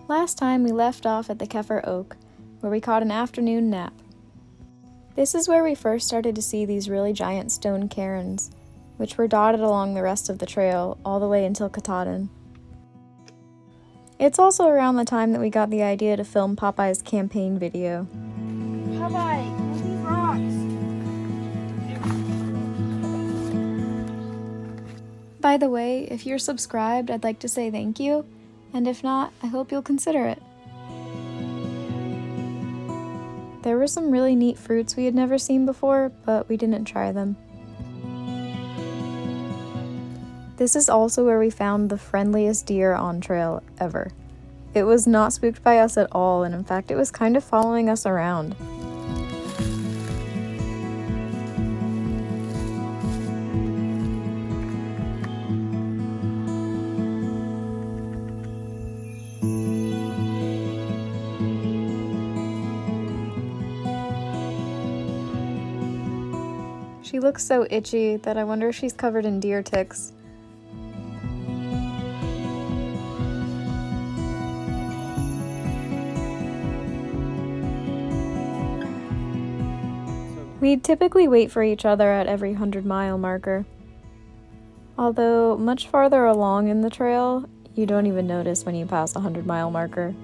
Last time we left off at the Kefir Oak, where we caught an afternoon nap. This is where we first started to see these really giant stone cairns, which were dotted along the rest of the trail all the way until Katahdin. It's also around the time that we got the idea to film Popeye's campaign video. Popeye, these rocks. By the way, if you're subscribed, I'd like to say thank you, and if not, I hope you'll consider it. There were some really neat fruits we had never seen before, but we didn't try them. This is also where we found the friendliest deer on trail ever. It was not spooked by us at all, and in fact it was kind of following us around. She looks so itchy that I wonder if she's covered in deer ticks. We'd typically wait for each other at every 100-mile marker. Although much farther along in the trail, you don't even notice when you pass a 100-mile marker.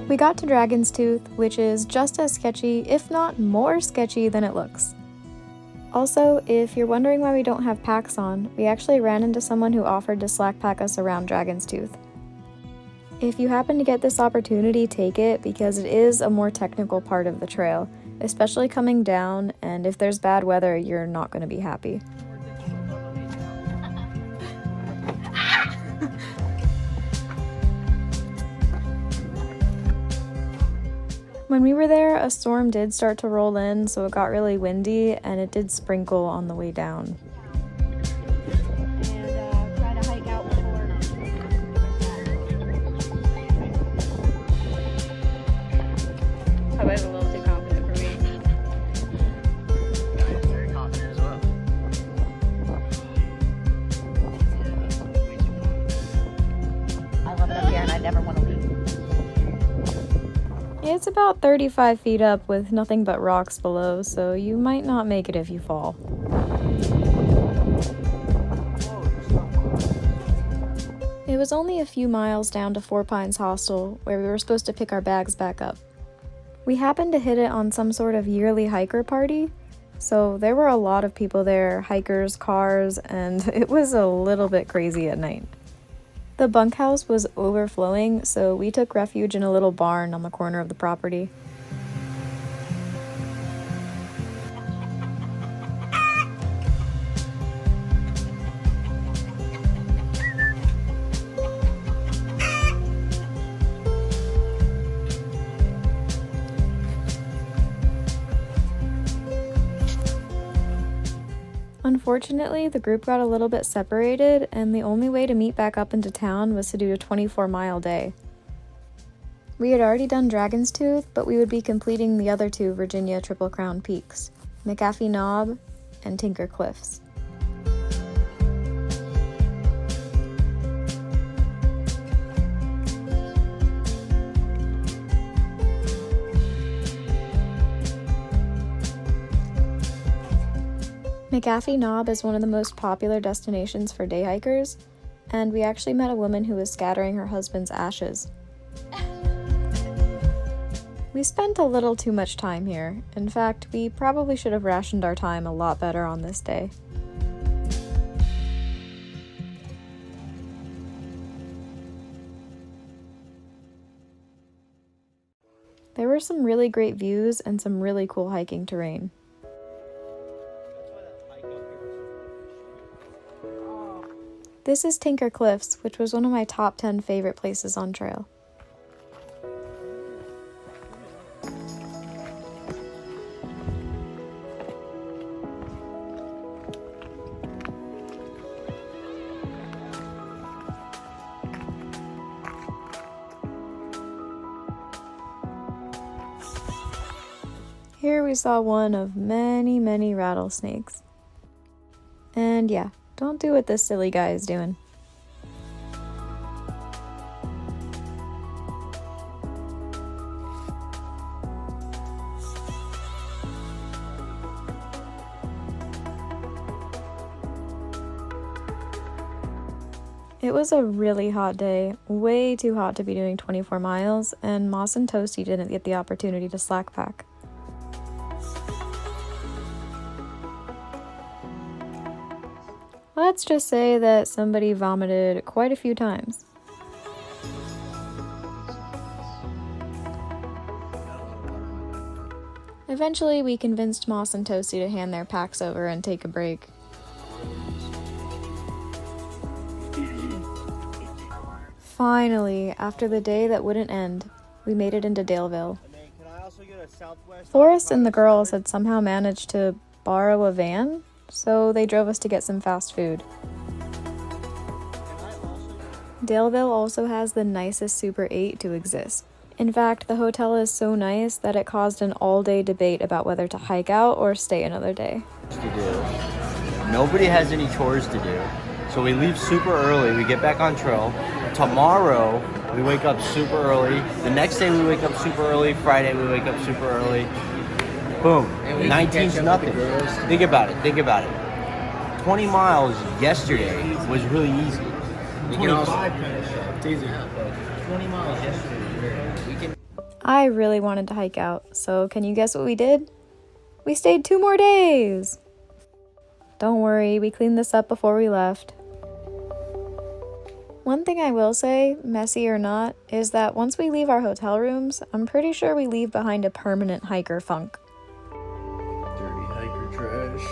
We got to Dragon's Tooth, which is just as sketchy, if not more sketchy than it looks. Also, if you're wondering why we don't have packs on, we actually ran into someone who offered to slack pack us around Dragon's Tooth. If you happen to get this opportunity, take it, because it is a more technical part of the trail, especially coming down, and if there's bad weather, you're not going to be happy. When we were there, a storm did start to roll in, so it got really windy, and it did sprinkle on the way down. Try to hike out before. Popeye's a little too confident for me. I'm very confident as well. I love it up here and I never want to leave. It's about 35 feet up with nothing but rocks below, so you might not make it if you fall. It was only a few miles down to Four Pines Hostel, where we were supposed to pick our bags back up. We happened to hit it on some sort of yearly hiker party, so there were a lot of people there, hikers, cars, and it was a little bit crazy at night. The bunkhouse was overflowing, so we took refuge in a little barn on the corner of the property. Unfortunately, the group got a little bit separated, and the only way to meet back up into town was to do a 24-mile day. We had already done Dragon's Tooth, but we would be completing the other two Virginia Triple Crown peaks, McAfee Knob and Tinker Cliffs. McAfee Knob is one of the most popular destinations for day hikers, and we actually met a woman who was scattering her husband's ashes. We spent a little too much time here. In fact, we probably should have rationed our time a lot better on this day. There were some really great views and some really cool hiking terrain. This is Tinker Cliffs, which was one of my top 10 favorite places on trail. Here we saw one of many rattlesnakes. And yeah, don't do what this silly guy is doing. It was a really hot day, way too hot to be doing 24 miles, and Moss and Toasty didn't get the opportunity to slack pack. Let's just say that somebody vomited quite a few times. Eventually, we convinced Moss and Toasty to hand their packs over and take a break. Finally, after the day that wouldn't end, we made it into Daleville. Forrest and the girls had somehow managed to borrow a van, so they drove us to get some fast food. Daleville also has the nicest Super 8 to exist. In fact, the hotel is so nice that it caused an all-day debate about whether to hike out or stay another day. Nobody has any chores to do, so we leave super early, we get back on trail. Tomorrow, we wake up super early. The next day, we wake up super early. Friday, we wake up super early. Boom. 19's nothing. Think about it. 20 miles yesterday was really easy. 25 minutes. It's easy. 20 miles yesterday. I really wanted to hike out, so can you guess what we did? We stayed 2 more days! Don't worry, we cleaned this up before we left. One thing I will say, messy or not, is that once we leave our hotel rooms, I'm pretty sure we leave behind a permanent hiker funk. Dirty hiker trash.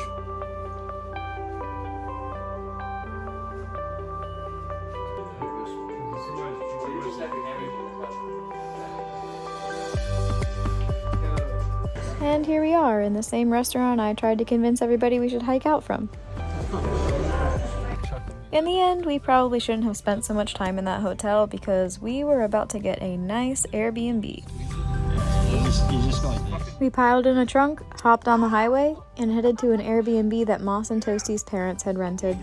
And here we are, in the same restaurant I tried to convince everybody we should hike out from. In the end, we probably shouldn't have spent so much time in that hotel because we were about to get a nice Airbnb. We piled in a trunk, hopped on the highway, and headed to an Airbnb that Moss and Toasty's parents had rented.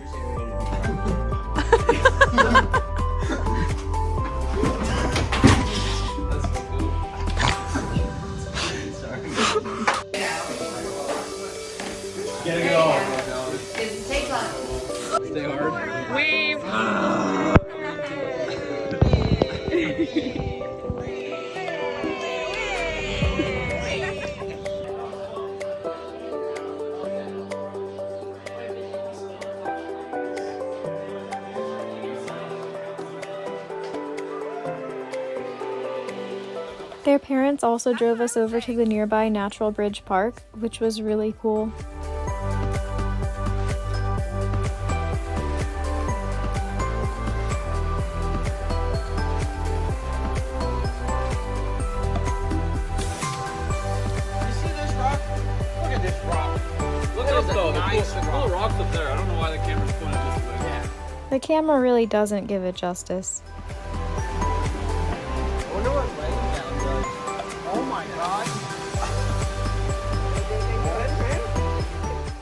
Their parents also drove us over to the nearby Natural Bridge Park, which was really cool. The cool rocks up there. I don't know why the camera's pointed this way. Yeah. The camera really doesn't give it justice. I wonder what laying down does. Oh my god.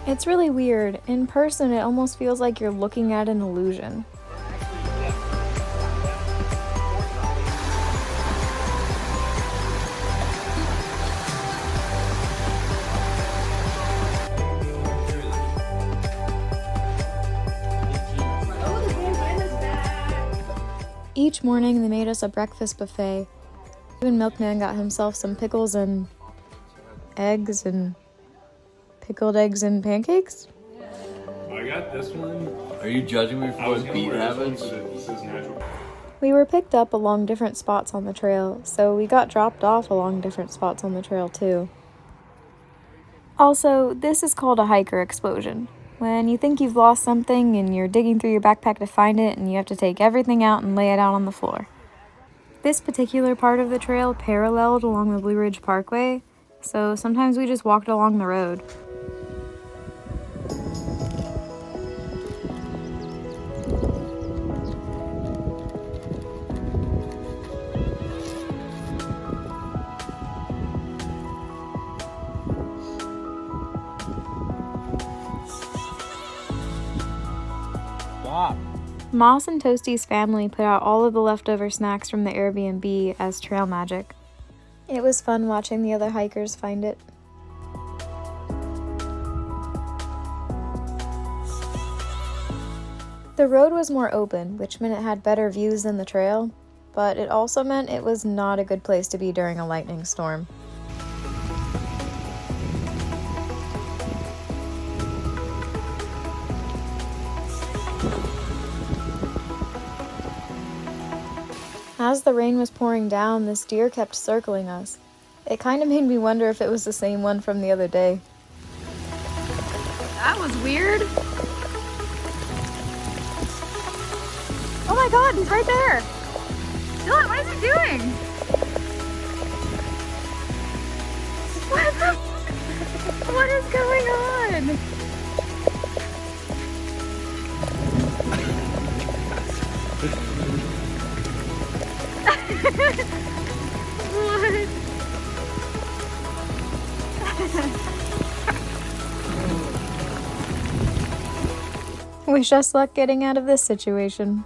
It's really weird. In person, it almost feels like you're looking at an illusion. Each morning, they made us a breakfast buffet. Even Milkman got himself some pickles and eggs and pickled eggs and pancakes. I got this one. Are you judging me for what beat habits? This is natural. We were picked up along different spots on the trail, so we got dropped off along different spots on the trail too. Also, this is called a hiker explosion. When you think you've lost something and you're digging through your backpack to find it and you have to take everything out and lay it out on the floor. This particular part of the trail paralleled along the Blue Ridge Parkway, so sometimes we just walked along the road. Moss and Toasty's family put out all of the leftover snacks from the Airbnb as trail magic. It was fun watching the other hikers find it. The road was more open, which meant it had better views than the trail, but it also meant it was not a good place to be during a lightning storm. As the rain was pouring down, this deer kept circling us. It kind of made me wonder if it was the same one from the other day. That was weird. Oh my god, he's right there. Dylan, what is he doing? What the? What is going on? Wish us luck getting out of this situation.